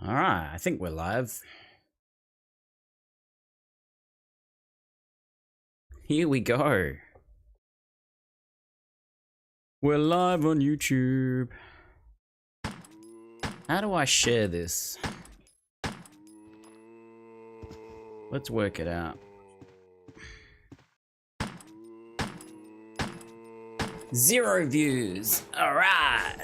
All right, I think we're live. Here we go. We're live on YouTube. How do I share this? Let's work it out. 0 views. All right.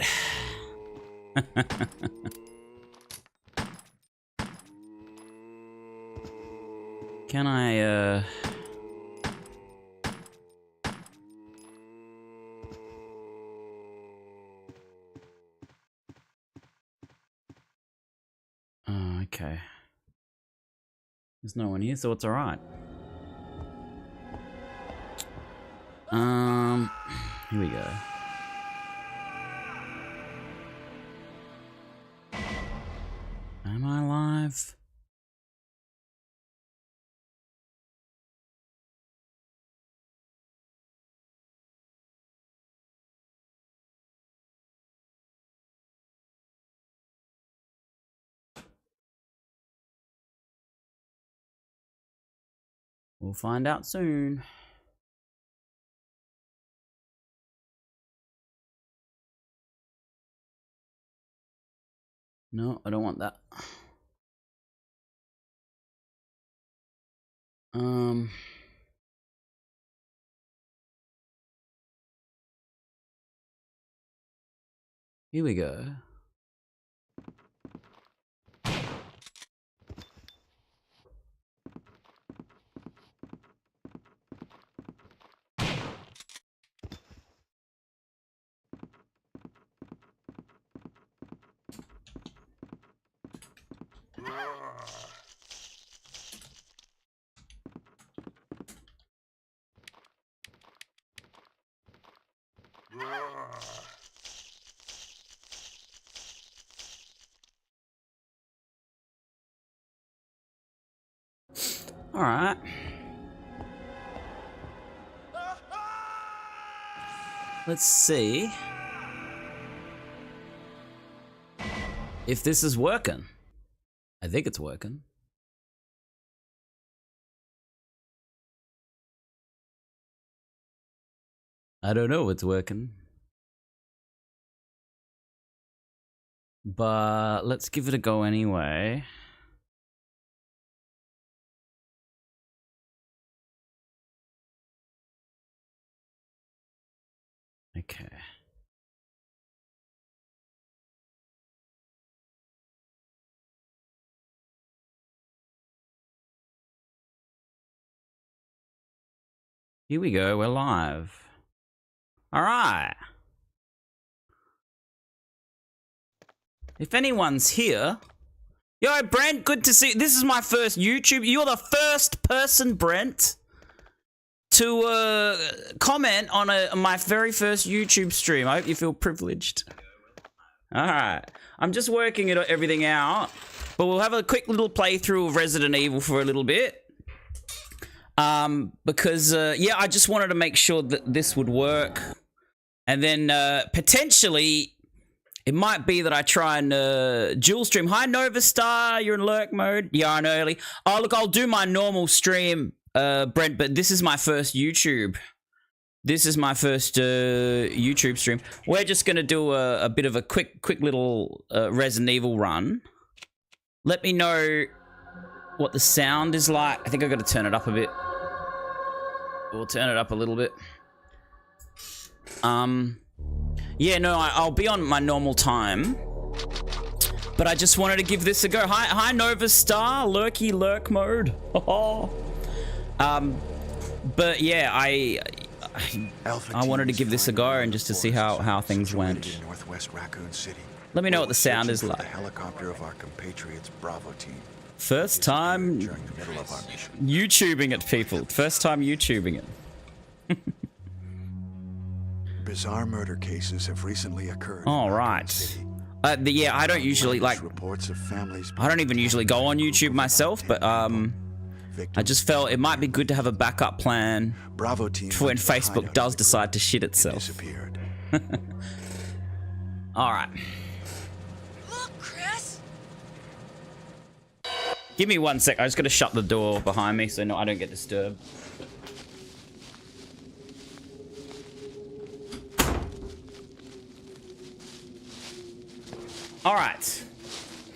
Can I, Oh, okay. There's no one here, so it's all right. Here we go. Am I live? We'll find out soon. No, I don't want that. Here we go. All right. Let's see if this is working. I think it's working. I don't know what's working. But let's give it a go anyway. Okay. Here we go, we're live. All right. If anyone's here, yo, Brent, good to see you. This is my first YouTube. You're the first person, Brent, to comment on my very first YouTube stream. I hope you feel privileged. All right. I'm just working everything out, but we'll have a quick little playthrough of Resident Evil for a little bit. Because, yeah, I just wanted to make sure that this would work. And then, potentially, it might be that I try and, dual stream. Hi, Nova Star, you're in lurk mode. Yeah, I'm early. Oh, look, I'll do my normal stream, Brent, but this is my first YouTube. This is my first, YouTube stream. We're just gonna do a bit of a quick little, Resident Evil run. Let me know what the sound is like. I think I gotta turn it up a bit. We'll turn it up a little bit. Yeah, no, I'll be on my normal time. But I just wanted to give this a go. Hi, Nova Star, lurky lurk mode. But yeah, I wanted to give this a go and just to see how things went. Let me know what the sound is like. Helicopter of our compatriots Bravo team. First time YouTubing it, people. First time YouTubing it. Bizarre murder cases have recently occurred. All right. Yeah, I don't usually like. Reports of families. I don't even usually go on YouTube myself, but I just felt it might be good to have a backup plan Bravo team for when Facebook does decide to shit itself. Disappeared. All right. Look, Chris. Give me 1 sec. I just got to shut the door behind me so I don't get disturbed. All right.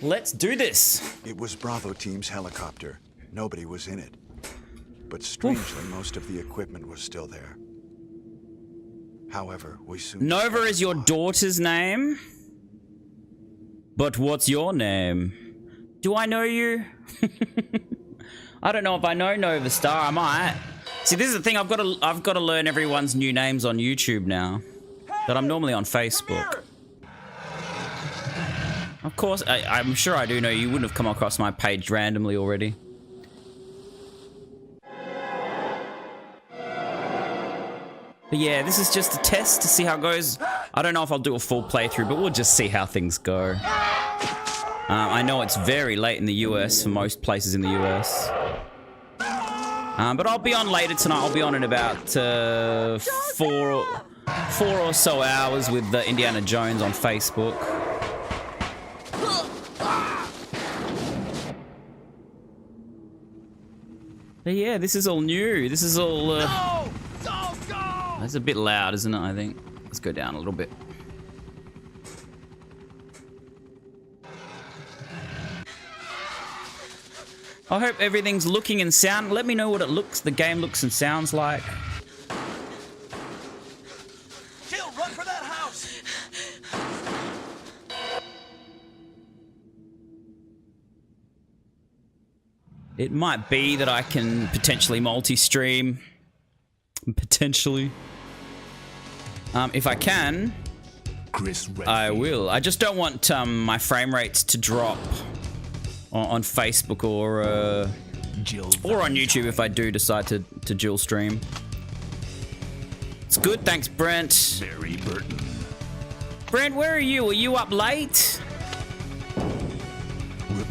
Let's do this. It was Bravo Team's helicopter. Nobody was in it. But strangely, most of the equipment was still there. However, we soon... Nova is your why. daughter's name? But what's your name? Do I know you? I don't know if I know Nova Star. I might. See, this is the thing. I've got to learn everyone's new names on YouTube now. But I'm normally on Facebook. Of course, I'm sure I do know you wouldn't have come across my page randomly already. But yeah, this is just a test to see how it goes. I don't know if I'll do a full playthrough, but we'll just see how things go. I know it's very late in the US for most places in the US. But I'll be on later tonight. I'll be on in about 4 or so hours with Indiana Jones on Facebook. But yeah, this is all new. This is all... That's a bit loud, isn't it, I think? Let's go down a little bit. I hope everything's looking and sound. Let me know what the game looks and sounds like. Jill, run for that house! It might be that I can potentially multi-stream. Potentially. If I can, I will. I just don't want my frame rates to drop on Facebook or on YouTube if I do decide to dual stream. It's good, thanks, Brent. Barry Burton. Brent, where are you? Are you up late?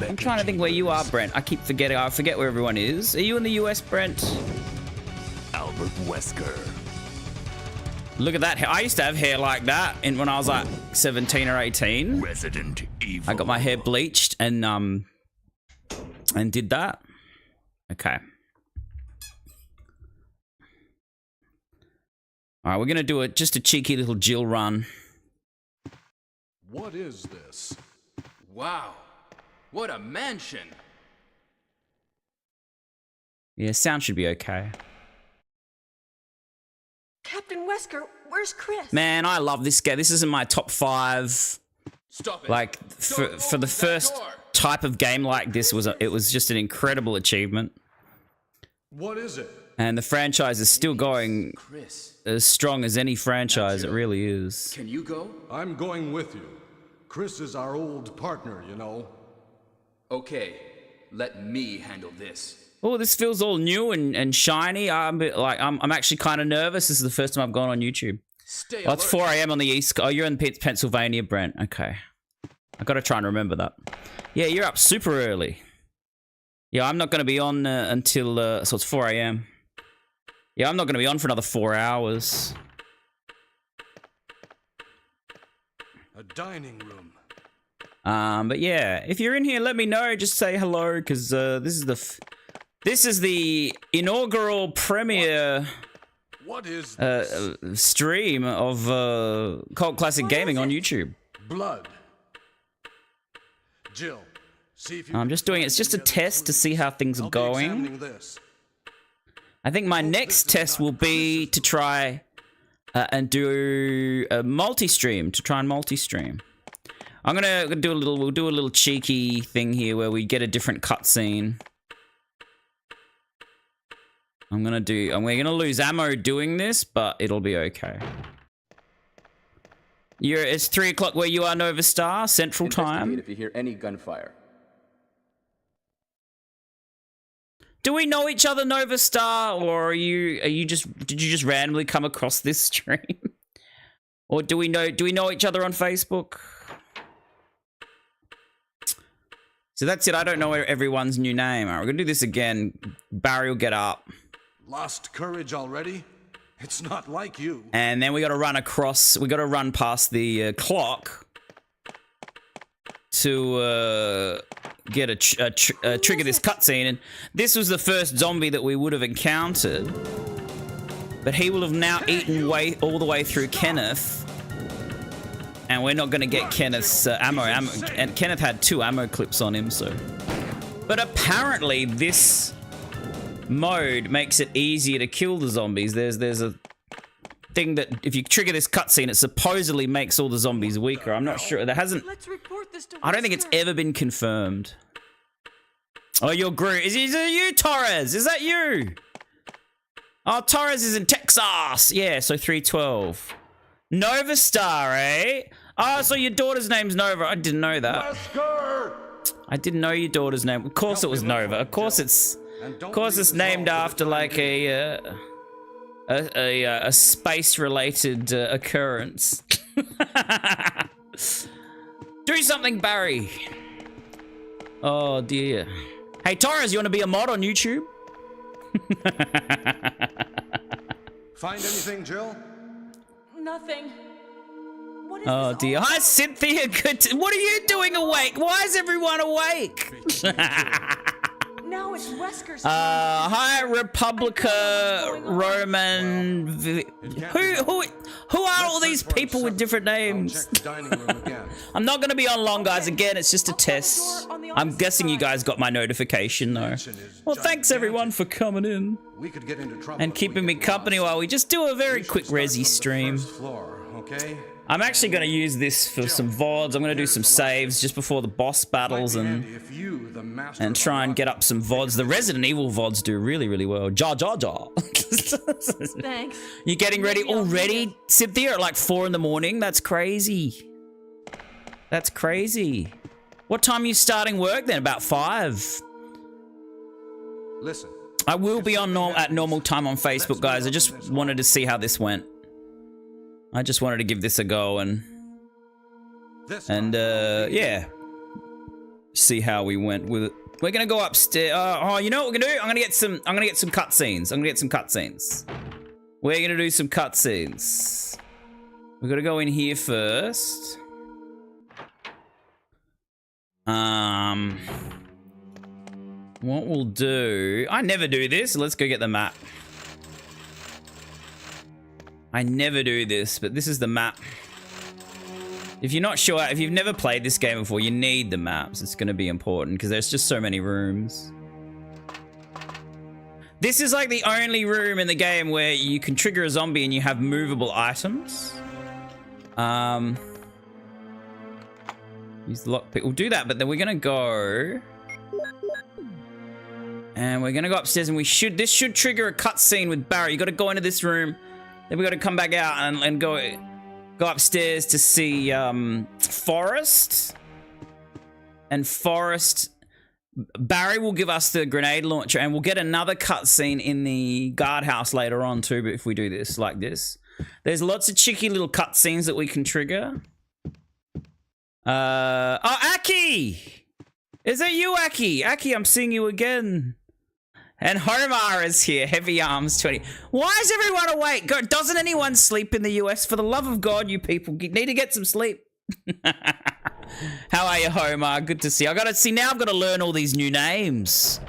I'm trying to think where you are, Brent. I keep forgetting. I forget where everyone is. Are you in the US, Brent? Albert Wesker. Look at that hair. I used to have hair like that when I was like 17 or 18. Resident Evil. I got my hair bleached and did that. Okay. All right, we're gonna do just a cheeky little Jill run. What is this? Wow, what a mansion! Yeah, sound should be okay. Captain Wesker, where's Chris? Man, I love this game. This is in my top 5. Stop it! Like for the first type of game like this, it was just an incredible achievement. What is it? And the franchise is still going Chris, as strong as any franchise. It really is. can you go? I'm going with you. Chris is our old partner, you know. Okay, let me handle this. Oh, this feels all new and shiny. I'm actually kind of nervous. This is the first time I've gone on YouTube. Stay Oh, it's alert. 4 a.m. on the East Coast. Oh, you're in Pennsylvania, Brent. Okay. I got to try and remember that. Yeah, you're up super early. Yeah, I'm not going to be on until... so it's 4 a.m. Yeah, I'm not going to be on for another 4 hours. A dining room. But yeah, if you're in here, let me know. Just say hello, because this is the inaugural premiere What is this? stream of Cult Classic Gaming on YouTube. Blood. Jill, see if you I'm can just doing it. find It's just a any other test to see clues. how things are I'll be going. examining this. I think my next test will be to try and do a multi-stream. I'm gonna do we'll do a little cheeky thing here where we get a different cutscene. We're gonna lose ammo doing this, but it'll be okay. It's 3 o'clock where you are, Nova Star, Central Time. If you hear any gunfire. Do we know each other, Nova Star, or did you just randomly come across this stream? Or do we know each other on Facebook? So that's it. I don't know everyone's new name. All right, we're gonna do this again. Barry will get up. Lost courage already? It's not like you. And then we gotta run across, we gotta run past the clock to trigger this cutscene, and this was the first zombie that we would have encountered. But he will have now eaten all the way through Kenneth, and we're not going to get Kenneth's ammo. And Kenneth had 2 ammo clips on him, so. But apparently, this mode makes it easier to kill the zombies. There's a thing that if you trigger this cutscene, it supposedly makes all the zombies weaker. I'm not sure. There hasn't. Let's report this to I don't think it's ever been confirmed. Oh, you're Groot. Is it you, Torres? Is that you? Oh, Torres is in Texas. Yeah, so 312. Nova Star, eh? Oh, so your daughter's name's Nova. I didn't know that. Wesker! I didn't know your daughter's name. Of course it was Nova. Of course it's named after like a space-related occurrence. Do something, Barry. Oh dear. Hey Torres, you want to be a mod on YouTube? Find anything, Jill? Nothing. What is Oh this dear. all Hi about? Cynthia. What are you doing awake? Why is everyone awake? Now it's Wesker's Hi Republica Roman. Who are all these people with different names? Check the dining room again. I'm not going to be on long, guys. Again, it's just a test. I'm guessing you guys got my notification, though. Well, thanks everyone for coming in We could get into trouble and if we keeping me get company lost. while we just do a very We should quick start resi from the stream. first floor, okay? I'm actually going to use this for some VODs. I'm going to do some saves just before the boss battles and try and get up some VODs. The Resident Evil VODs do really, really well. Jaw. Thanks. You getting ready already, Cynthia, at like 4 in the morning? That's crazy. That's crazy. What time are you starting work then? About 5? Listen. I will be on at normal time on Facebook, guys. I just wanted to see how this went. I just wanted to give this a go and yeah, see how we went with it. We're gonna go upstairs. Oh, you know what we're gonna do? I'm gonna get some cutscenes. We're gonna do some cutscenes. We're gonna go in here first. What we'll do? I never do this. Let's go get the map. I never do this, but this is the map. If you're not sure, if you've never played this game before, you need the maps. It's going to be important because there's just so many rooms. This is like the only room in the game where you can trigger a zombie and you have movable items. Use the lockpick. We'll do that, but then we're going to go... And we're going to go upstairs and this should trigger a cutscene with Barry. You got to go into this room. Then we got to come back out and go upstairs to see Forrest. And Forrest, Barry will give us the grenade launcher, and we'll get another cutscene in the guardhouse later on too. But if we do this like this, there's lots of cheeky little cutscenes that we can trigger. Oh, Aki, is that you, Aki? Aki, I'm seeing you again. And Homar is here, Heavy Arms 20. Why is everyone awake? Doesn't anyone sleep in the US? For the love of God, you people need to get some sleep. How are you, Homar? Good to see you. Now I've got to learn all these new names.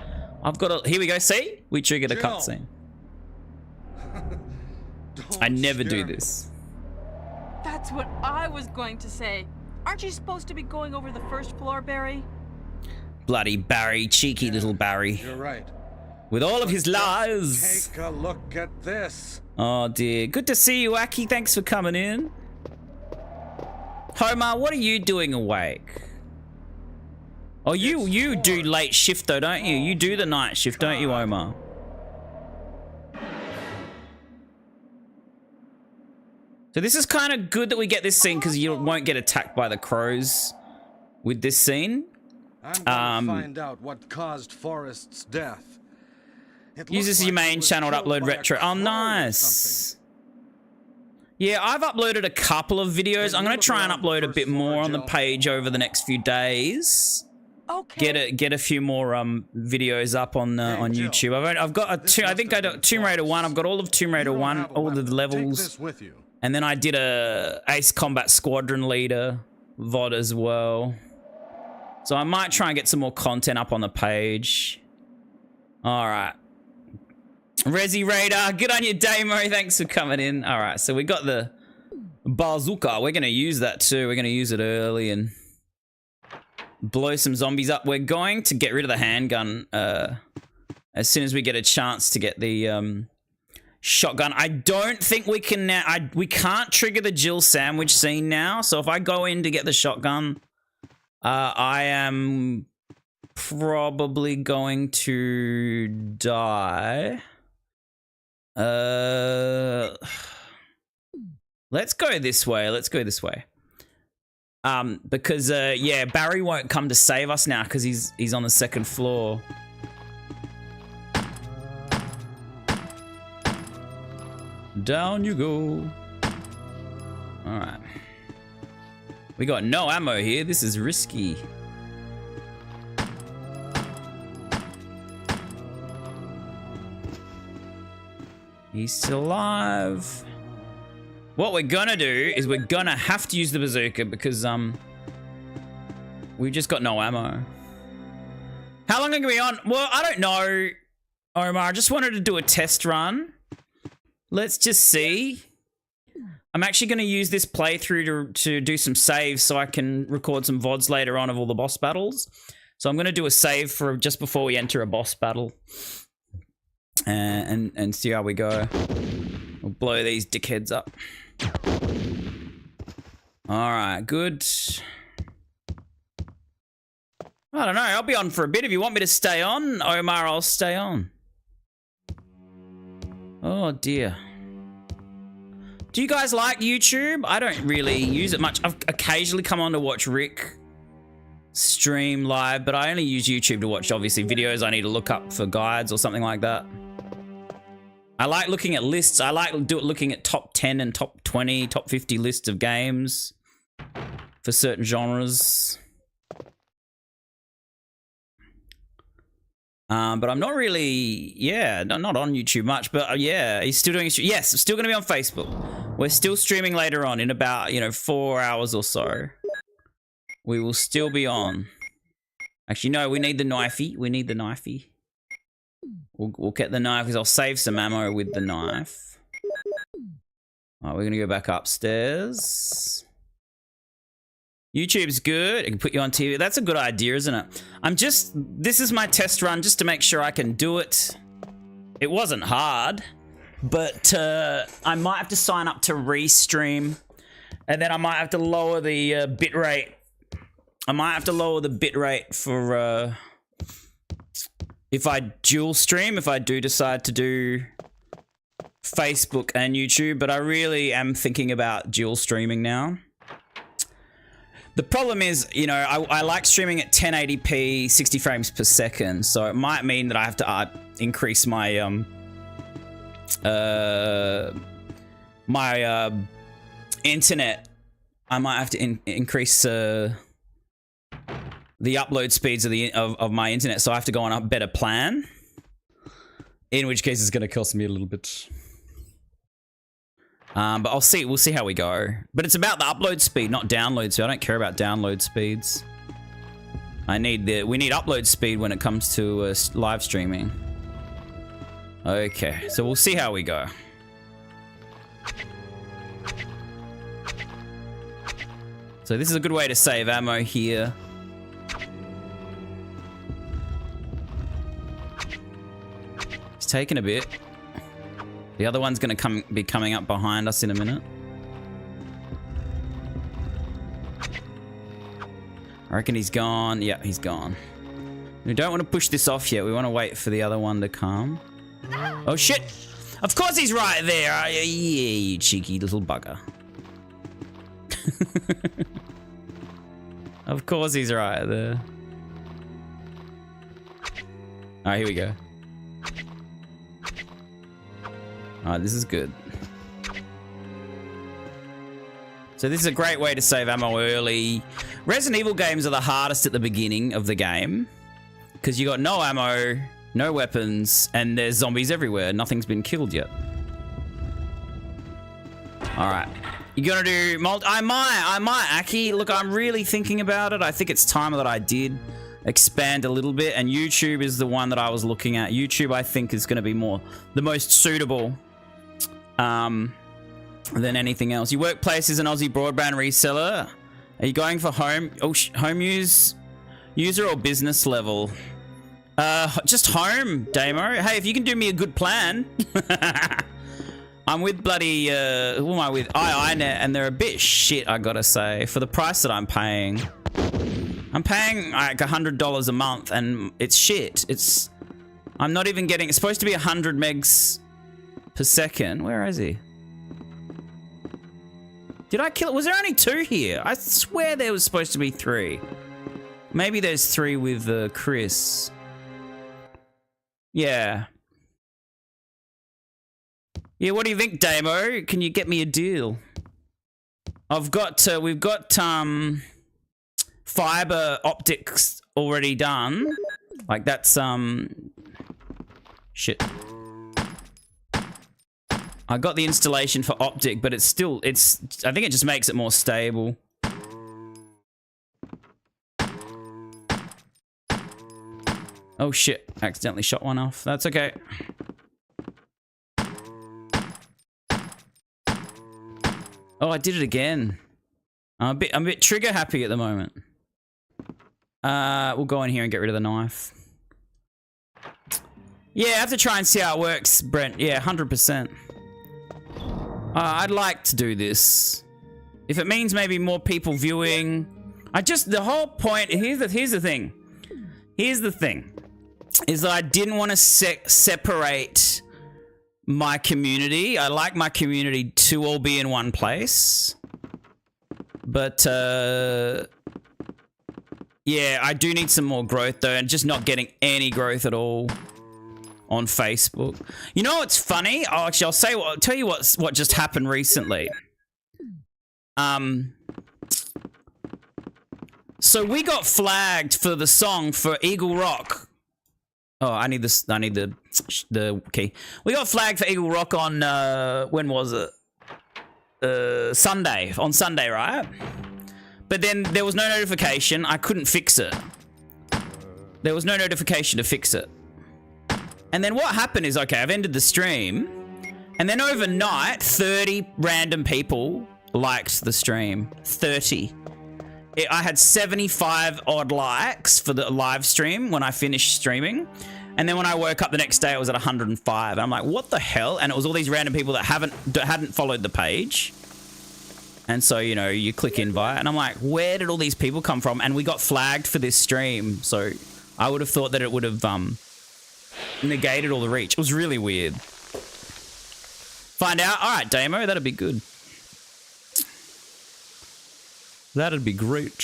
Here we go, see? We triggered a cutscene. I never do this. That's what I was going to say. Aren't you supposed to be going over the first floor, Barry? Bloody Barry, cheeky little Barry. You're right. With all of his lies. Take a look at this. Oh dear. Good to see you, Aki. Thanks for coming in. Homar, what are you doing awake? Oh, you do late shift though, don't you? You do the night shift, don't you, Homar? So this is kind of good that we get this scene because you won't get attacked by the crows with this scene. I'm going to find out what caused Forrest's death. Use this as your main channel to upload retro. Oh, nice. Yeah, I've uploaded a couple of videos. I'm going to try and upload a bit more on the page over the next few days. Okay. Get a few more videos up on YouTube. I've got I think I got Tomb Raider 1. I've got all of Tomb Raider 1, all of the levels. And then I did a Ace Combat Squadron Leader VOD as well. So I might try and get some more content up on the page. All right. Resi Radar, good on you, Damo. Thanks for coming in. All right, so we got the bazooka. We're going to use that too. We're going to use it early and blow some zombies up. We're going to get rid of the handgun as soon as we get a chance to get the shotgun. I don't think we can now. We can't trigger the Jill sandwich scene now. So if I go in to get the shotgun, I am probably going to die. Let's go this way. Let's go this way. Because yeah, Barry won't come to save us now because he's on the second floor. Down you go. All right. We got no ammo here. This is risky. He's still alive. What we're gonna do is we're gonna have to use the bazooka because we've just got no ammo. How long are we on? Well, I don't know, Omar. I just wanted to do a test run. Let's just see. I'm actually going to use this playthrough to do some saves so I can record some VODs later on of all the boss battles. So I'm going to do a save for just before we enter a boss battle. And see how we go. We'll blow these dickheads up. Alright, good. I don't know, I'll be on for a bit. If you want me to stay on, Omar, I'll stay on. Oh dear. Do you guys like YouTube? I don't really use it much. I've occasionally come on to watch Rick stream live, but I only use YouTube to watch, obviously, videos I need to look up for guides or something like that. I like looking at lists. I like looking at top 10 and top 20, top 50 lists of games for certain genres. But I'm not really, yeah, not on YouTube much, but yeah, he's still doing, yes, I'm still going to be on Facebook. We're still streaming later on in about, 4 hours or so. We will still be on. Actually, no, we need the knifey. We need the knifey. We'll get the knife because I'll save some ammo with the knife. All right, we're going to go back upstairs. YouTube's good. It can put you on TV. That's a good idea, isn't it? This is my test run just to make sure I can do it. It wasn't hard, but I might have to sign up to Restream, and then I might have to lower the bit rate. I might have to lower the bit rate for if I dual stream, if I do decide to do Facebook and YouTube, but I really am thinking about dual streaming now. The problem is, I like streaming at 1080p, 60 frames per second, so it might mean that I have to increase my internet. I might have to increase the upload speeds of my internet, so I have to go on a better plan. In which case, it's going to cost me a little bit. But I'll see. We'll see how we go. But it's about the upload speed, not download speed. I don't care about download speeds. We need upload speed when it comes to live streaming. Okay, so we'll see how we go. So this is a good way to save ammo here. It's taking a bit. The other one's going to be coming up behind us in a minute. I reckon he's gone. Yeah, he's gone. We don't want to push this off yet. We want to wait for the other one to come. Oh, shit. Of course he's right there. Yeah, you cheeky little bugger. Of course he's right there. All right, here we go. Alright, this is good. So this is a great way to save ammo early. Resident Evil games are the hardest at the beginning of the game because you got no ammo, no weapons, and there's zombies everywhere. Nothing's been killed yet. Alright. You gonna do multi? I might, Aki. Look, I'm really thinking about it. I think it's time that I did expand a little bit, and YouTube is the one that I was looking at. YouTube, I think, is gonna be the most suitable than anything else. Your workplace is an Aussie broadband reseller. Are you going for home user or business level? Just home, Damo. Hey, if you can do me a good plan. I'm with bloody, who am I with? iiNet, and they're a bit shit, I gotta say, for the price that I'm paying. I'm paying like $100 a month, and it's shit. I'm not even getting, it's supposed to be 100 megs per second. Where is he? Did I kill it? Was there only 2 here? I swear there was supposed to be 3. Maybe there's 3 with Chris. Yeah. Yeah, what do you think, Damo? Can you get me a deal? We've got fiber optics already done. Like that's shit. I got the installation for optic, but I think it just makes it more stable. Oh shit, accidentally shot one off. That's okay. Oh, I did it again. I'm a bit trigger happy at the moment. We'll go in here and get rid of the knife. Yeah, I have to try and see how it works, Brent. Yeah, 100%. I'd like to do this. If it means maybe more people viewing. The whole point, here's the thing. Here's the thing. Is that I didn't want to separate my community. I like my community to all be in one place. But, yeah, I do need some more growth, though, and just not getting any growth at all on Facebook. You know what's funny? I'll tell you what just happened recently. So we got flagged for the song for Eagle Rock. Oh, I need this. I need the key. We got flagged for Eagle Rock on when was it? Sunday. On Sunday, right? But then there was no notification. I couldn't fix it. There was no notification to fix it. And then what happened is, okay, I've ended the stream, and then overnight, 30 random people liked the stream. 30. I had 75 odd likes for the live stream when I finished streaming. And then when I woke up the next day, it was at 105. And I'm like, what the hell? And it was all these random people that hadn't followed the page. And so, you know, you click invite, and I'm like, where did all these people come from? And we got flagged for this stream. So I would have thought that it would have negated all the reach. It was really weird. Find out. All right, Damo, that'd be good. That'd be great.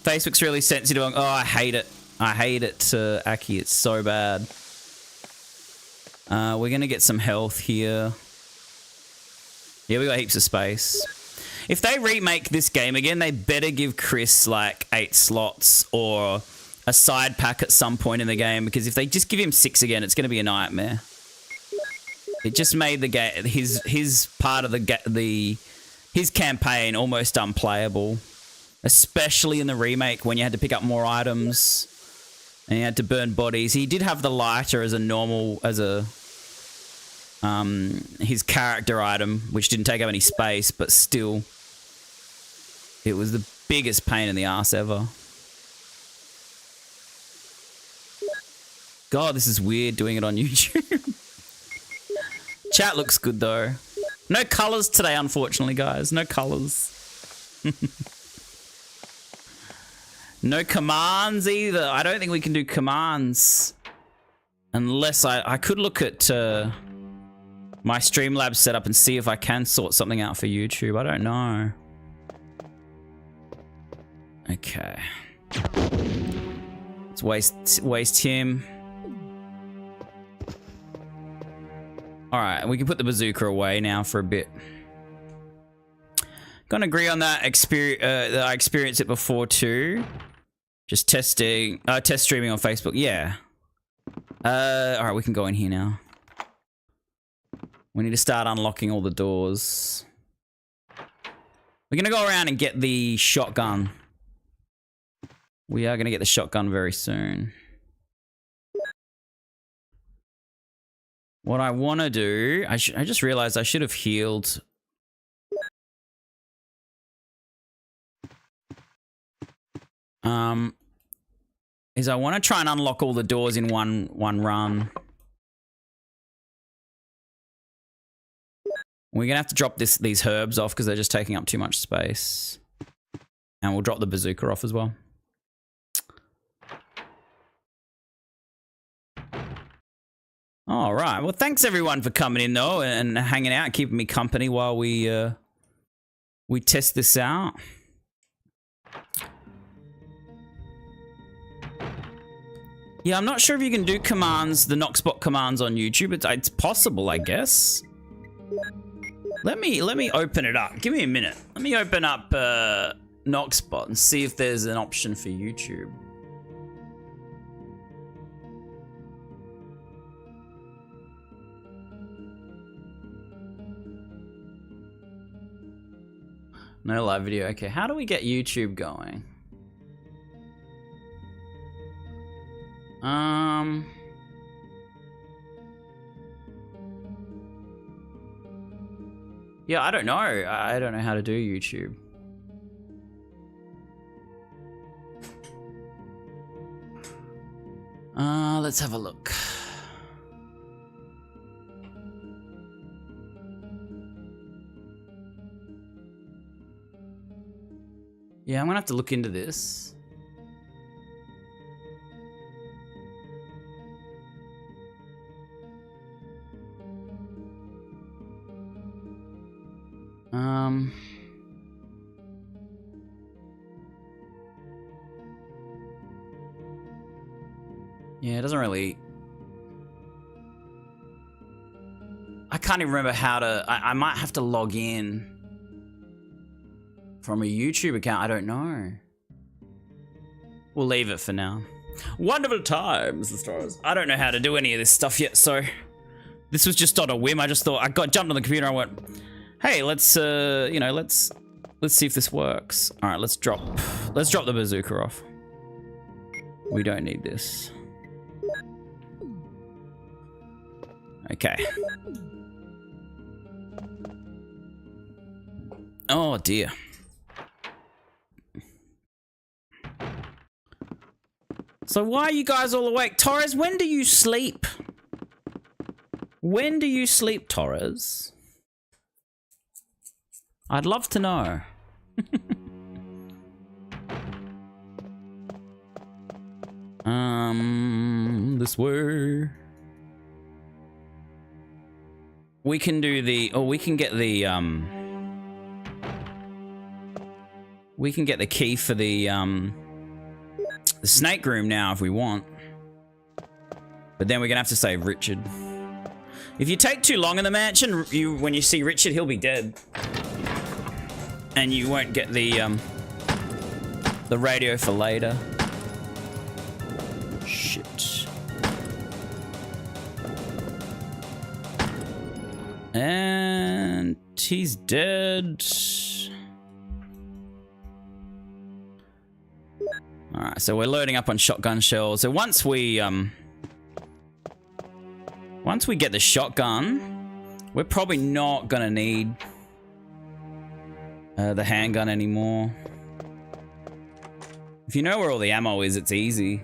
Facebook's really sensitive. Oh, I hate it. I hate it, Aki. It's so bad. We're going to get some health here. Yeah, we got heaps of space. If they remake this game again, they better give Chris like 8 slots or a side pack at some point in the game, because if they just give him 6 again, it's going to be a nightmare. It just made the game, his part of his campaign almost unplayable, especially in the remake when you had to pick up more items and you had to burn bodies. He did have the lighter as his character item, which didn't take up any space, but still, it was the biggest pain in the ass ever. God, this is weird doing it on YouTube. Chat looks good though. No colours today, unfortunately, guys. No colours. No commands either. I don't think we can do commands. Unless I could look at my Streamlabs setup and see if I can sort something out for YouTube. I don't know. Okay. Let's waste him. Alright, we can put the bazooka away now for a bit. Gonna agree on that. I experienced it before too. Just test streaming on Facebook. Yeah. Alright, we can go in here now. We need to start unlocking all the doors. We're going to go around and get the shotgun. We are going to get the shotgun very soon. What I want to do... I just realized I should have healed... is I want to try and unlock all the doors in one run. We're gonna have to drop these herbs off because they're just taking up too much space, and we'll drop the bazooka off as well. All right. Well, thanks everyone for coming in though and hanging out, keeping me company while we test this out. Yeah, I'm not sure if you can do commands, the Noxbot commands on YouTube. It's possible, I guess. Let me open it up. Give me a minute. Let me open up Noxbot and see if there's an option for YouTube. No live video. Okay, how do we get YouTube going? Yeah, I don't know. I don't know how to do YouTube. Let's have a look. Yeah, I'm gonna have to look into this. Yeah, it doesn't really... I can't even remember how to... I might have to log in from a YouTube account. I don't know. We'll leave it for now. Wonderful times, the stars. I don't know how to do any of this stuff yet, so... This was just on a whim. I just thought... jumped on the computer and I went... Hey, let's, you know, let's see if this works. All right, let's drop the bazooka off. We don't need this. Okay. Oh dear. So why are you guys all awake? Torres, when do you sleep? When do you sleep, Torres? I'd love to know. This way. We can do the... Oh, we can get the, we can get the key for the snake room now if we want. But then we're gonna have to save Richard. If you take too long in the mansion, when you see Richard, he'll be dead. And you won't get the radio for later. Shit. And he's dead. Alright, so we're loading up on shotgun shells. So once we get the shotgun, we're probably not gonna need the handgun anymore. If you know where all the ammo is, it's easy.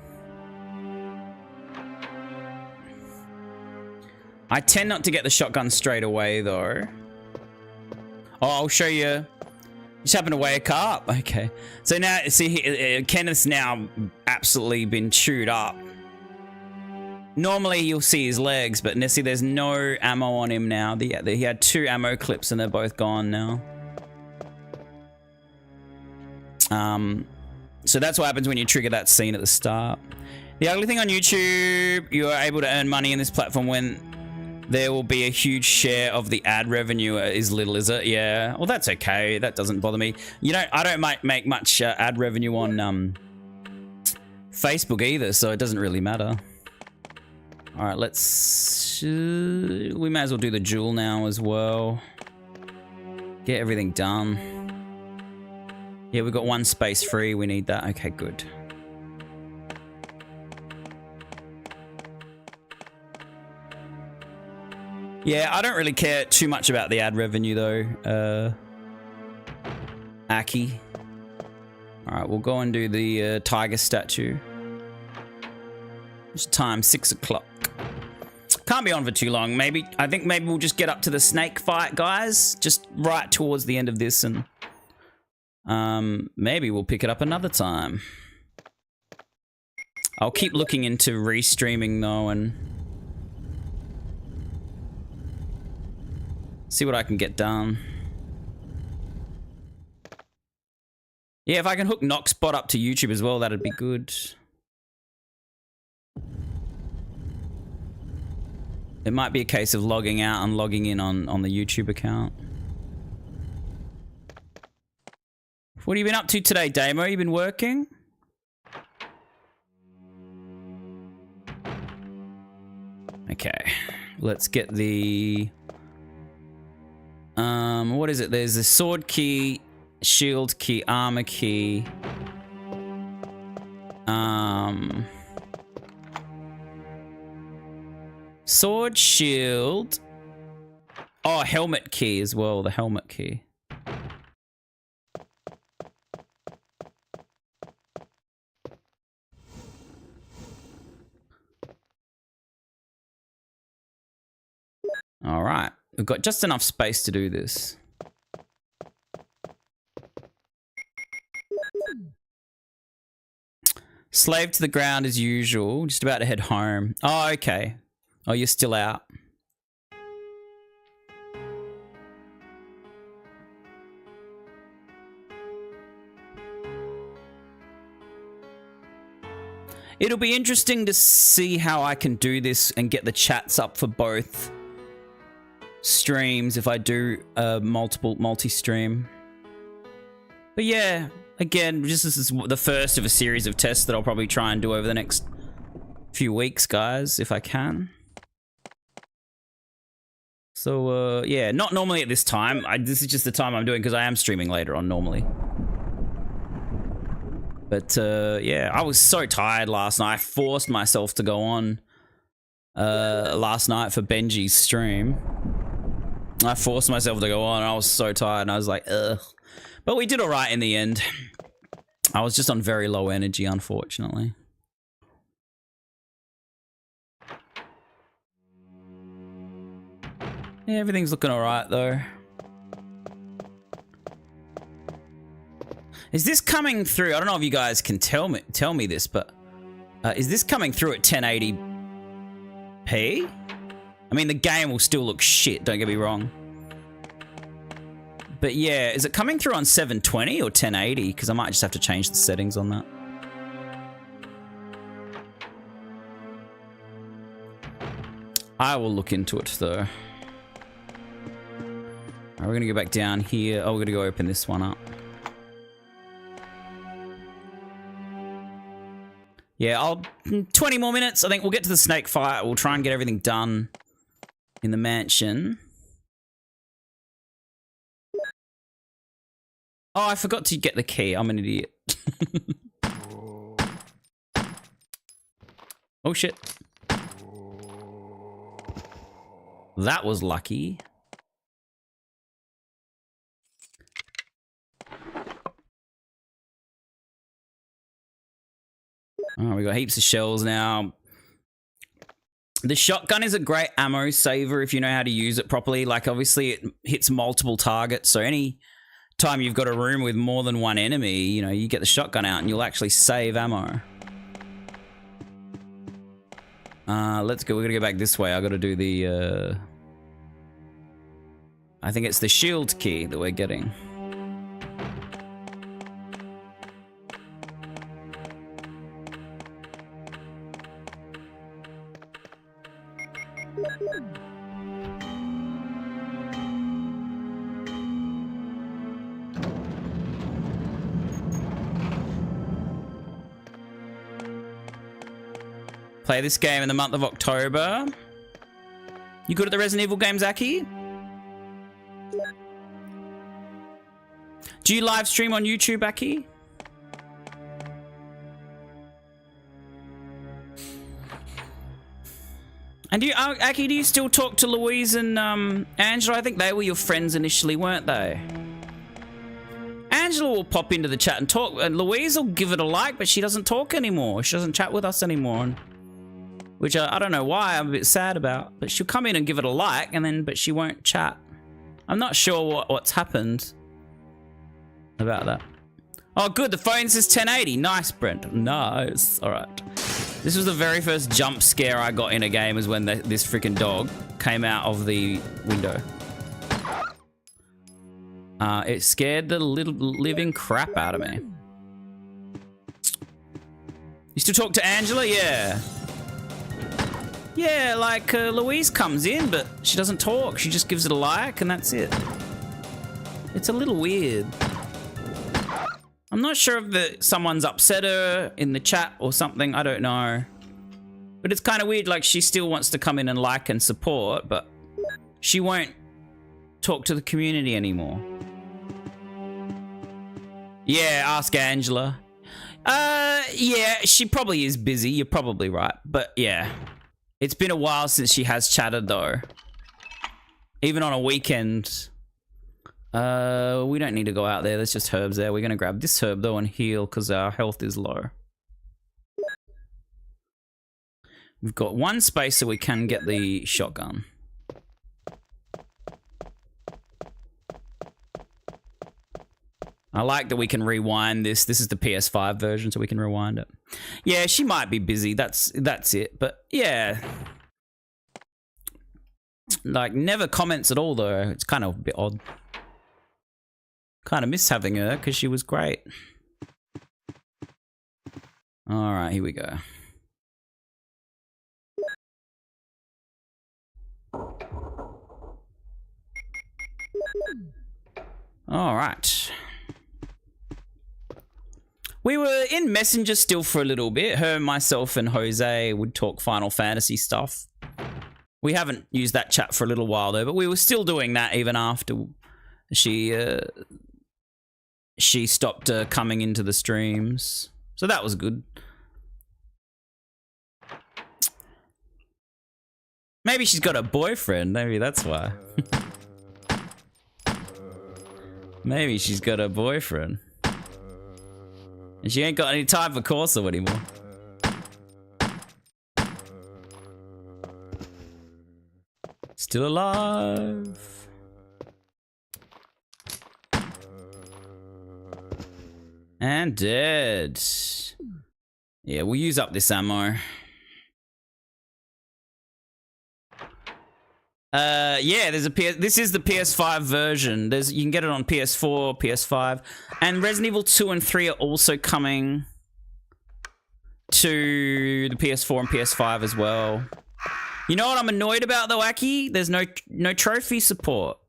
I tend not to get the shotgun straight away, though. Oh, I'll show you. Just happen to wake up. Okay. So now, see, Kenneth's now absolutely been chewed up. Normally, you'll see his legs, but see, there's no ammo on him now. He had 2 ammo clips, and they're both gone now. So that's what happens when you trigger that scene at the start. The ugly thing on YouTube, you are able to earn money in this platform when there will be a huge share of the ad revenue. Is little, is it? Yeah. Well, that's okay. That doesn't bother me. I don't make much ad revenue on Facebook either, so it doesn't really matter. All right, let's... we may as well do the jewel now as well. Get everything done. Yeah, we've got one space free. We need that. Okay, good. Yeah, I don't really care too much about the ad revenue, though. Aki. All right, we'll go and do the tiger statue. It's time 6 o'clock. Can't be on for too long. I think maybe we'll just get up to the snake fight, guys. Just right towards the end of this, and maybe we'll pick it up another time. I'll keep looking into restreaming though, and see what I can get done. Yeah, if I can hook Noxbot up to YouTube as well, that'd be good. It might be a case of logging out and logging in on the YouTube account. What have you been up to today, Damo? You been working? Okay, let's get the... what is it? There's a sword key, shield key, armor key. Sword, shield. Oh, helmet key as well, the helmet key. All right, we've got just enough space to do this. Slave to the ground as usual. Just about to head home. Oh, okay. Oh, you're still out. It'll be interesting to see how I can do this and get the chats up for both streams if I do multi-stream. But yeah, again, just this is the first of a series of tests that I'll probably try and do over the next few weeks, guys, if I can. So, yeah, not normally at this time. This is just the time I'm doing because I am streaming later on normally. But, yeah, I was so tired last night. I forced myself to go on last night for Benji's stream. I forced myself to go on. I was so tired and I was like, ugh. But we did all right in the end. I was just on very low energy, unfortunately. Yeah, everything's looking all right, though. Is this coming through? I don't know if you guys can tell me this, but is this coming through at 1080p? I mean, the game will still look shit, don't get me wrong. But yeah, is it coming through on 720 or 1080? Because I might just have to change the settings on that. I will look into it, though. We're going to go back down here. Oh, we're going to go open this one up. Yeah, 20 more minutes. I think we'll get to the snake fight. We'll try and get everything done in the mansion. Oh, I forgot to get the key. I'm an idiot. Oh, shit. That was lucky. Oh, we got heaps of shells now. The shotgun is a great ammo saver if you know how to use it properly. Like, obviously, it hits multiple targets. So any time you've got a room with more than one enemy, you know, you get the shotgun out and you'll actually save ammo. Let's go. We're going to go back this way. I got to do the... I think it's the shield key that we're getting. Play this game in the month of October. You good at the Resident Evil games, Aki? Do you live stream on YouTube, Aki? And do you, Aki, do you still talk to Louise and Angela? I think they were your friends initially, weren't they? Angela will pop into the chat and talk, and Louise will give it a like, but she doesn't talk anymore. She doesn't chat with us anymore, which I don't know why. I'm a bit sad about. But she'll come in and give it a like, and then but she won't chat. I'm not sure what's happened about that. Oh, good. The phone says 1080. Nice, Brent. Nice. All right. This was the very first jump scare I got in a game, is when this freaking dog came out of the window. It scared the little living crap out of me. You still talk to Angela? Yeah. Yeah, like Louise comes in, but she doesn't talk. She just gives it a like, and that's it. It's a little weird. I'm not sure if someone's upset her in the chat or something. I don't know. But it's kind of weird. Like, she still wants to come in and like and support, but she won't talk to the community anymore. Yeah, ask Angela. Yeah, she probably is busy. You're probably right. But yeah, it's been a while since she has chatted though. Even on a weekend. We don't need to go out there. There's just herbs there. We're going to grab this herb though and heal because our health is low. We've got one space so we can get the shotgun. I like that we can rewind this. This is the PS5 version, so we can rewind it. Yeah, she might be busy. That's it. But yeah. Like, never comments at all though. It's kind of a bit odd. Kind of miss having her because she was great. All right, here we go. All right. We were in Messenger still for a little bit. Her, myself, and Jose would talk Final Fantasy stuff. We haven't used that chat for a little while though, but we were still doing that even after she stopped coming into the streams. So that was good. Maybe she's got a boyfriend. Maybe that's why. Maybe she's got a boyfriend. And she ain't got any time for Corso anymore. Still alive. And dead. Yeah, we'll use up this ammo. Yeah, there's a this is the PS5 version. You can get it on PS4, PS5, and Resident Evil 2 and 3 are also coming to the PS4 and PS5 as well. You know what I'm annoyed about though, Aki? There's no trophy support.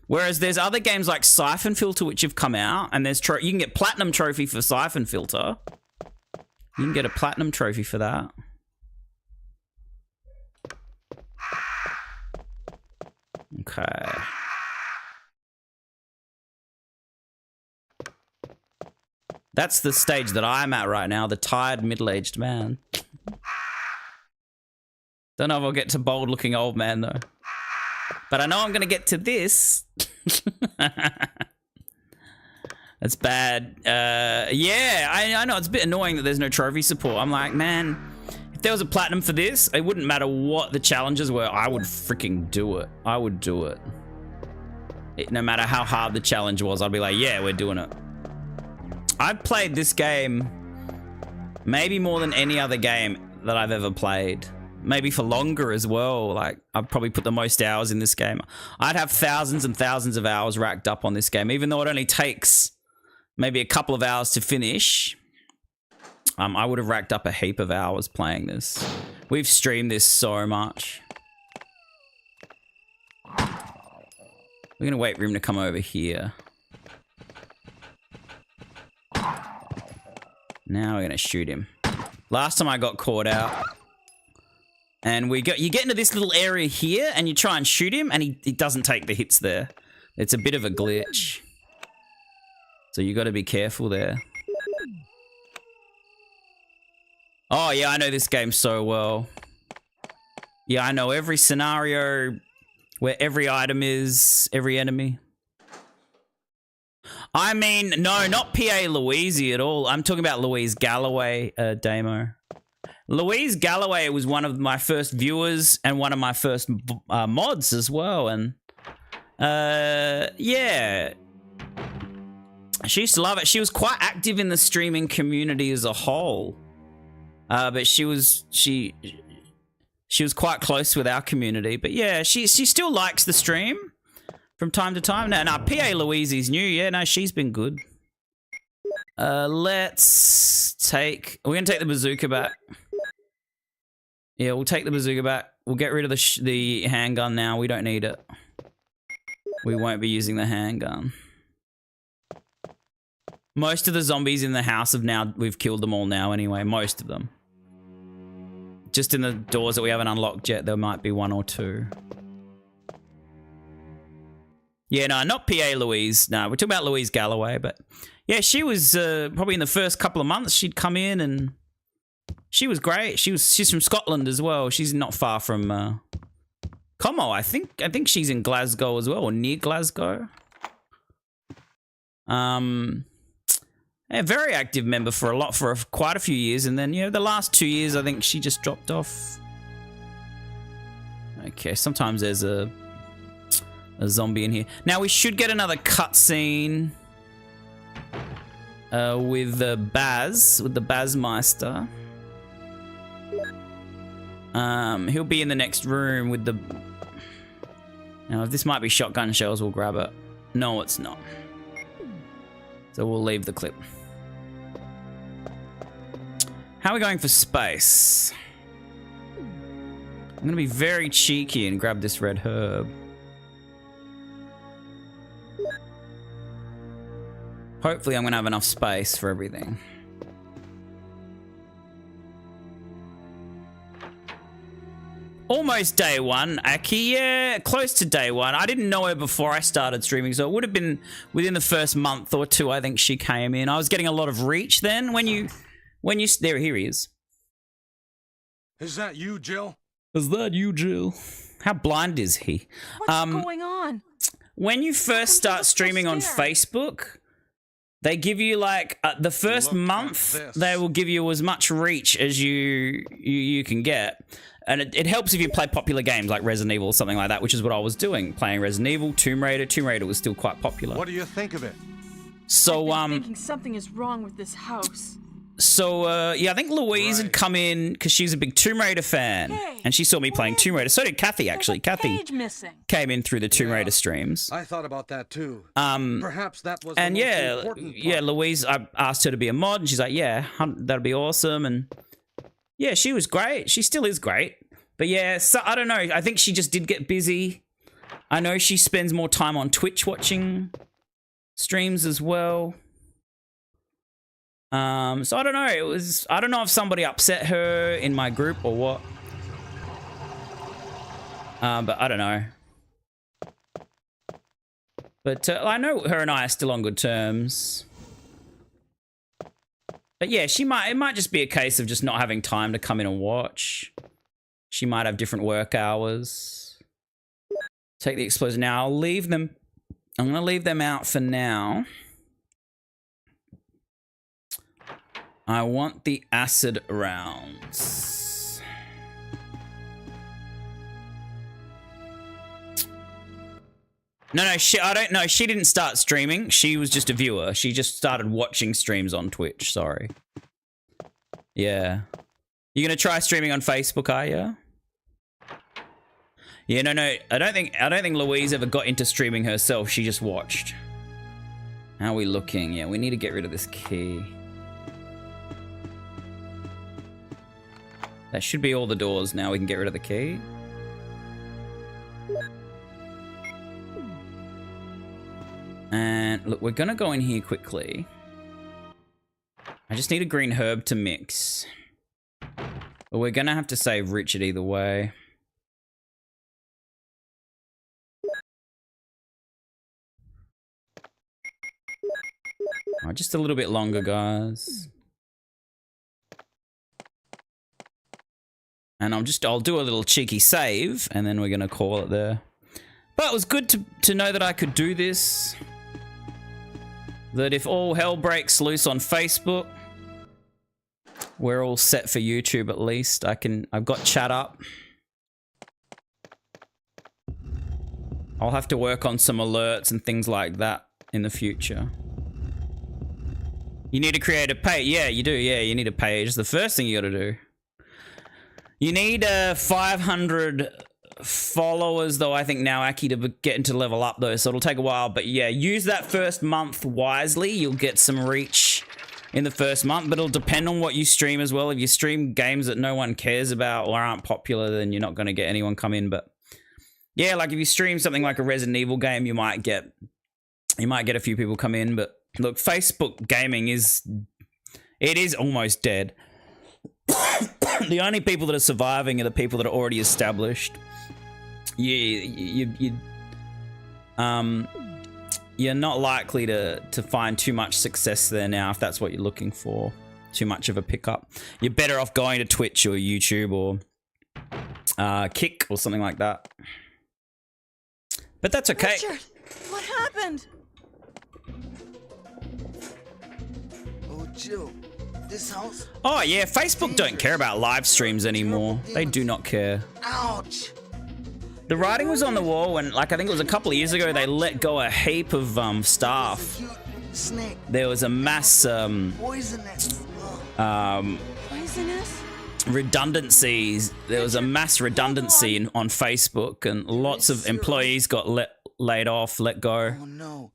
Whereas there's other games like Siphon Filter which have come out, and there's you can get platinum trophy for Siphon Filter. You can get a platinum trophy for that. Okay. That's the stage that I'm at right now, the tired middle-aged man. Don't know if I'll get to bold-looking old man though. But I know I'm gonna get to this. That's bad. Yeah, I know it's a bit annoying that there's no trophy support. I'm like, man, if there was a platinum for this, it wouldn't matter what the challenges were. I would freaking do it. I would do it. No matter how hard the challenge was, I'd be like, yeah, we're doing it. I've played this game maybe more than any other game that I've ever played. Maybe for longer as well. Like, I've probably put the most hours in this game. I'd have thousands and thousands of hours racked up on this game, even though it only takes maybe a couple of hours to finish. I would have racked up a heap of hours playing this. We've streamed this so much. We're gonna wait for him to come over here. Now we're gonna shoot him. Last time I got caught out, And you get into this little area here, and you try and shoot him, and he doesn't take the hits there. It's a bit of a glitch. So you got to be careful there. Oh, yeah, I know this game so well. Yeah, I know every scenario, where every item is, every enemy. I mean, no, not P.A. Louise at all. I'm talking about Louise Galloway, Damo. Louise Galloway was one of my first viewers and one of my first mods as well. And, yeah. She used to love it. She was quite active in the streaming community as a whole. But she was quite close with our community. But yeah, she still likes the stream from time to time. Now, P.A. Louise is new. Yeah, no, she's been good. We're going to take the bazooka back. Yeah, we'll take the bazooka back. We'll get rid of the handgun now. We don't need it. We won't be using the handgun. Most of the zombies in the house we've killed them all now anyway. Most of them. Just in the doors that we haven't unlocked yet, there might be one or two. Yeah, no, not P.A. Louise. No, we're talking about Louise Galloway, but yeah, she was probably in the first couple of months she'd come in and she was great. She's from Scotland as well. She's not far from Como, I think. I think she's in Glasgow as well, or near Glasgow. A very active member for quite a few years, and then the last 2 years I think she just dropped off. Okay, sometimes there's a zombie in here. Now we should get another cutscene with the Bazmeister. He'll be in the next room with the. Now, if this might be shotgun shells, we'll grab it. No, it's not. So we'll leave the clip. How are we going for space? I'm going to be very cheeky and grab this red herb. Hopefully I'm going to have enough space for everything. Almost day one, Aki. Yeah, close to day one. I didn't know her before I started streaming, so it would have been within the first month or two, I think she came in. I was getting a lot of reach then here he is. Is that you, Jill? Is that you, Jill? How blind is he? What's going on? When you first start streaming on Facebook, they give you like the first month, they will give you as much reach as you can get. And it helps if you play popular games like Resident Evil or something like that, which is what I was doing, playing Resident Evil, Tomb Raider. Tomb Raider was still quite popular. What do you think of it? So I've been thinking something is wrong with this house. So, yeah, I think Louise had come in because she's a big Tomb Raider fan. Hey, and she saw me playing Tomb Raider. So did Kathy, actually. Kathy came in through the Tomb Raider streams. I thought about that, too. Perhaps that was the and most yeah, important part. yeah, Louise, I asked her to be a mod, and she's like, yeah, that'd be awesome. And yeah, she was great. She still is great. But yeah, so I don't know. I think she just did get busy. I know she spends more time on Twitch watching streams as well. So I don't know. I don't know if somebody upset her in my group or what. But I don't know. But I know her and I are still on good terms. But yeah, it might just be a case of just not having time to come in and watch. She might have different work hours. Take the explosion. Now I'll leave them. I'm going to leave them out for now. I want the acid rounds. No, I don't know. She didn't start streaming. She was just a viewer. She just started watching streams on Twitch. Sorry. Yeah. You gonna try streaming on Facebook, are you? Yeah, no. I don't think Louise ever got into streaming herself. She just watched. How are we looking? Yeah, we need to get rid of this key. That should be all the doors now. We can get rid of the key. And look, we're gonna go in here quickly. I just need a green herb to mix. But we're gonna have to save Richard either way. Alright, just a little bit longer, guys. And I'll do a little cheeky save, and then we're gonna call it there. But it was good to know that I could do this. That if all hell breaks loose on Facebook, we're all set for YouTube at least. I've got chat up. I'll have to work on some alerts and things like that in the future. You need to create a page. Yeah, you do. Yeah, you need a page. It's the first thing you gotta do. You need 500 followers, though, I think now, Aki, to get into level up, though, so it'll take a while. But yeah, use that first month wisely. You'll get some reach in the first month, but it'll depend on what you stream as well. If you stream games that no one cares about or aren't popular, then you're not going to get anyone come in. But yeah, like if you stream something like a Resident Evil game, you might get a few people come in. But look, Facebook gaming is almost dead. The only people that are surviving are the people that are already established. You're not likely to find too much success there now if that's what you're looking for. Too much of a pickup. You're better off going to Twitch or YouTube or Kick or something like that. But that's okay. Richard, what happened? Oh, Jill, this house. Oh yeah, Facebook don't care about live streams anymore. They do not care. Ouch. The writing was on the wall when, like, I think it was a couple of years ago, they let go a heap of staff. Snake. There was a mass Poisonous. Poisonous? redundancies. There was a mass redundancy on Facebook, and lots of employees got laid off, let go. Oh no,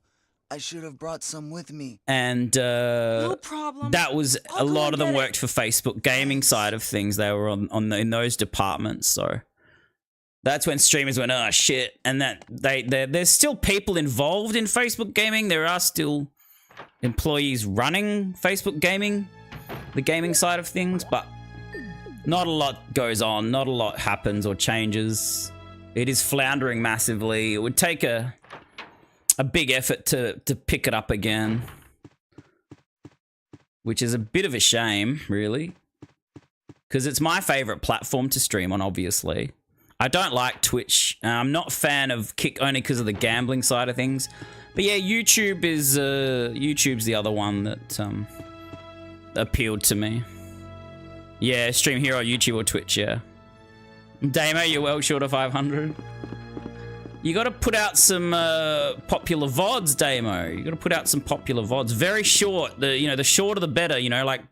I should have brought some with me. And No problem. that was I'll a go lot and of them get worked for Facebook gaming side of things. They were in those departments, so that's when streamers went, oh shit. And that there's still people involved in Facebook gaming. There are still employees running Facebook gaming, the gaming side of things, but not a lot goes on. Not a lot happens or changes. It is floundering massively. It would take a big effort to pick it up again, which is a bit of a shame, really, because it's my favorite platform to stream on, obviously. I don't like Twitch. I'm not a fan of Kick only because of the gambling side of things. But yeah, YouTube's the other one that appealed to me. Yeah, stream here on YouTube or Twitch, yeah. Damo, you're well short of 500. You got to put out some popular VODs, Damo. You got to put out some popular VODs. Very short. The shorter the better. Like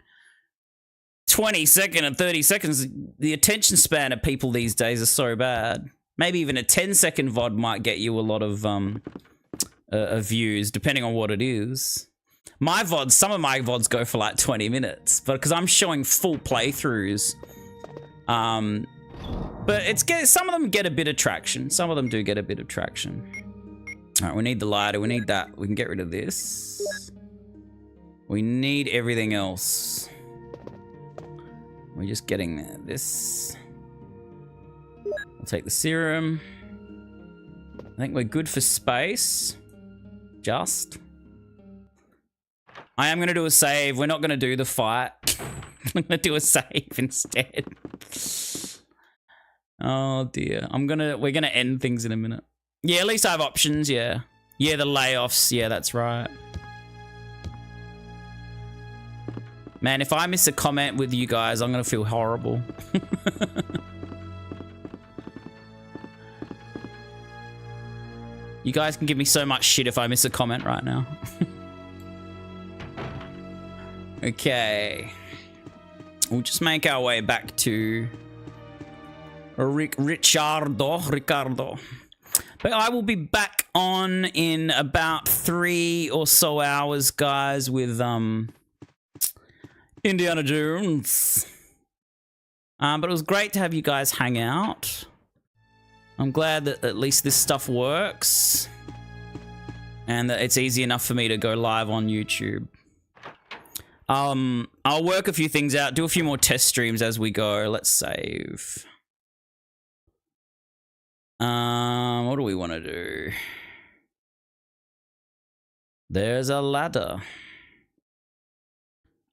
20 seconds and 30 seconds. The attention span of people these days is so bad. Maybe even a 10-second VOD might get you a lot of views, depending on what it is. My VODs, some of my VODs go for like 20 minutes, but because I'm showing full playthroughs. But some of them get a bit of traction. Some of them do get a bit of traction. All right, we need the lighter. We need that. We can get rid of this. We need everything else. We're just getting there. This. I'll take the serum. I think we're good for space. Just. I am going to do a save. We're not going to do the fight. I'm going to do a save instead. Oh dear. We're gonna end things in a minute. Yeah, at least I have options, yeah. Yeah, the layoffs, yeah, that's right. Man, if I miss a comment with you guys, I'm gonna feel horrible. You guys can give me so much shit if I miss a comment right now. Okay. We'll just make our way back to Ricardo. But I will be back on in about 3 or so hours, guys, with Indiana Jones. But it was great to have you guys hang out. I'm glad that at least this stuff works, and that it's easy enough for me to go live on YouTube. I'll work a few things out, do a few more test streams as we go. Let's save. What do we want to do? There's a ladder.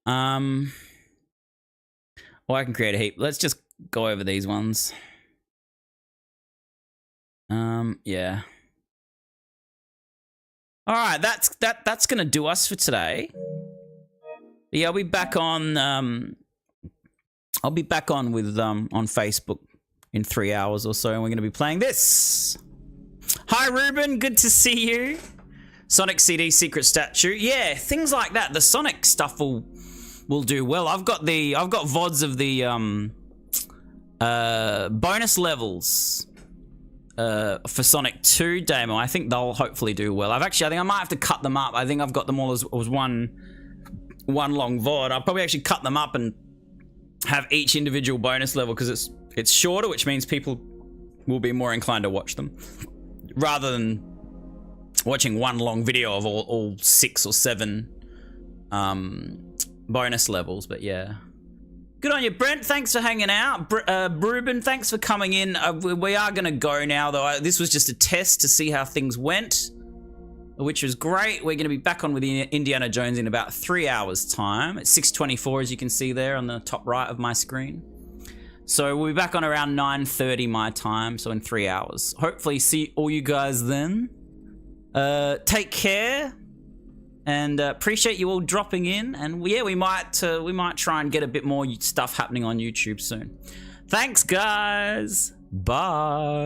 Well, I can create a heap. Let's just go over these ones. Yeah. All right, that's gonna do us for today. Yeah, I'll be back on. I'll be back on with on Facebook in 3 hours or so, and we're gonna be playing this. Hi, Ruben. Good to see you. Sonic CD secret statue. Yeah, things like that. The Sonic stuff will do well. I've got VODs of the bonus levels for Sonic 2 demo. I think they'll hopefully do well. I think I might have to cut them up. I think I've got them all as one long VOD. I'll probably actually cut them up and have each individual bonus level because it's shorter, which means people will be more inclined to watch them rather than watching one long video of all 6 or 7 bonus levels. But yeah, good on you, Brent. Thanks for hanging out. Ruben, thanks for coming in. We are gonna go now, though. This was just a test to see how things went, which was great. We're gonna be back on with Indiana Jones in about 3 hours time. It's 6:24, as you can see there on the top right of my screen. So we'll be back on around 9:30 my time, so in 3 hours. Hopefully see all you guys then. Take care, and appreciate you all dropping in. And yeah, we might try and get a bit more stuff happening on YouTube soon. Thanks, guys. Bye.